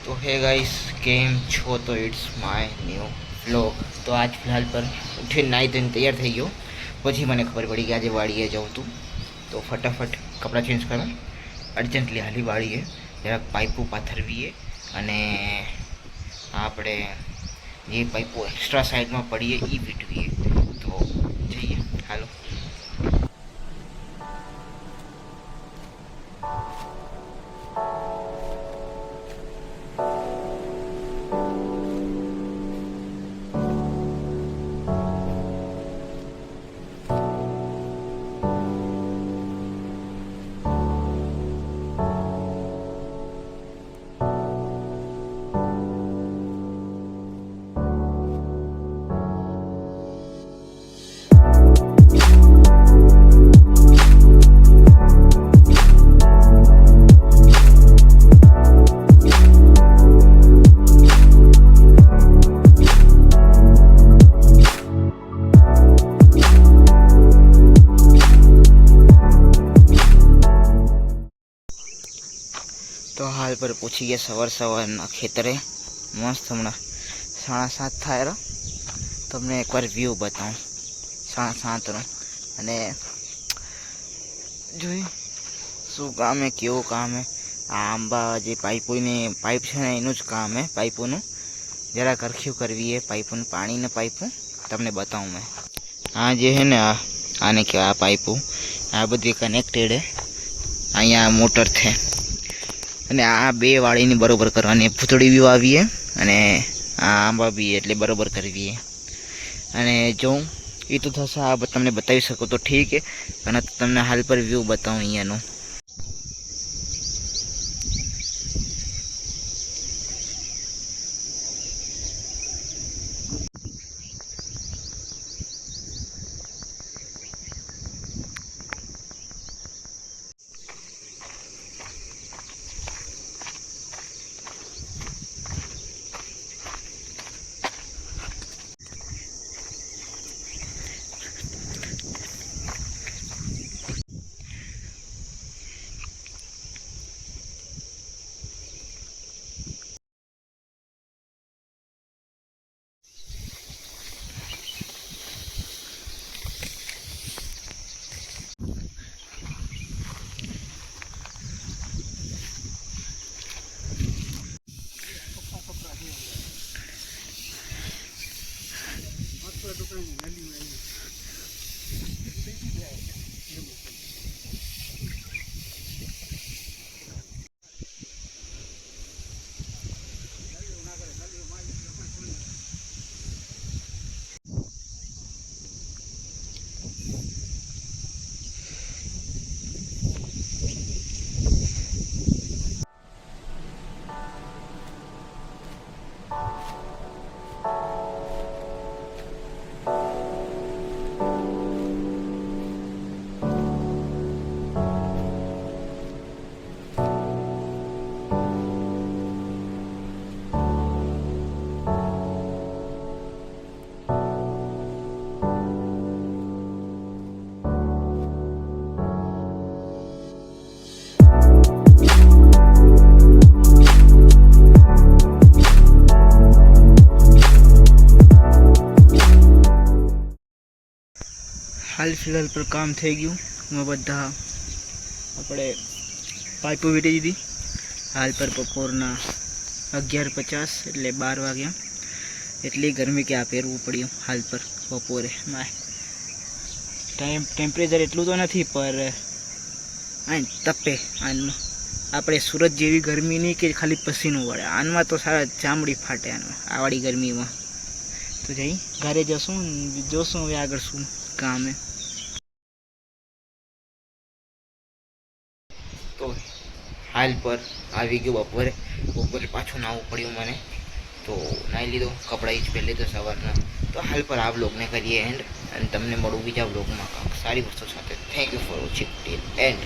तो है गाइस केम छो तो इट्स माय न्यू व्लॉग। तो आज फिलहाल पर उठे नाई धोઈને तैयाર થઈ ગયો પછી મને ખબર પડી કે આજે વાડીએ જાઉં તું તો ફટાફટ કપડાં ચેન્જ કરું અર્જન્ટલી હાલી વાડીએ જરાક પાઇપો પાથરવીએ અને આપણે જે પાઇપો એક્સ્ટ્રા સાઈડમાં પડીએ એ વીટવીએ તો જઈએ હાલો। तो हाल पर पूछी गया सवार सवार खेतरे मस्त हमणा 7:30 थाय तमने एक बार व्यू बताऊँ 7:30 रो अने जोई शू काम है केवो काम है आ आंबा जे पाइपों ने पाइप है ने एनु ज काम है। पाइपों जरा करख्यू करवी है पाइपों पानी ने पाइपों तमने बताऊँ मैं। हाँ जे है ने आने के आ पाइपों आ बधी कनेक्टेड है अँ मोटर थे અને આ બે વાળીની બરોબર કરવાની ભૂતળી બી વાવીએ અને આ આંબા બી એટલે બરોબર કરવીએ અને જો એ તો થશે આ તમને બતાવી શકો તો ઠીક છે અને તમને હાલ પર વ્યૂ બતાવું અહીંયાનો। हाल फिलहाल पर काम थी गयु मैं बधा अपने पाइपों वीटी दीधी। हाल पर बपोरना 11:50 एटले 12 वाग्या एटली गर्मी के आ पहेरवू पड्युं। हाल पर बपोरे टाइम टेम्परेचर एटलुं तो नहीं पर आ तपे आन आपणे सूरत जेवी गर्मी नहीं कि खाली पसीनो वळे आन में तो सारा चामड़ी फाटे आन आ वाળી गर्मी में। तो जई घरे जशुं जोशुं हवे आगळ शुं काम है। तो हाल पर આવી ગયો બપોરે પાછું નાવું પડ્યું મને તો નાઈ લીધો કપડાં જ પહેલે તો સવારના। તો હાલ પર આ બ્લોગને કરીએ એન્ડ અને તમને મળું બીજા બ્લોગમાં કાંઈક સારી વસ્તુ સાથે। Thank you for watching till and.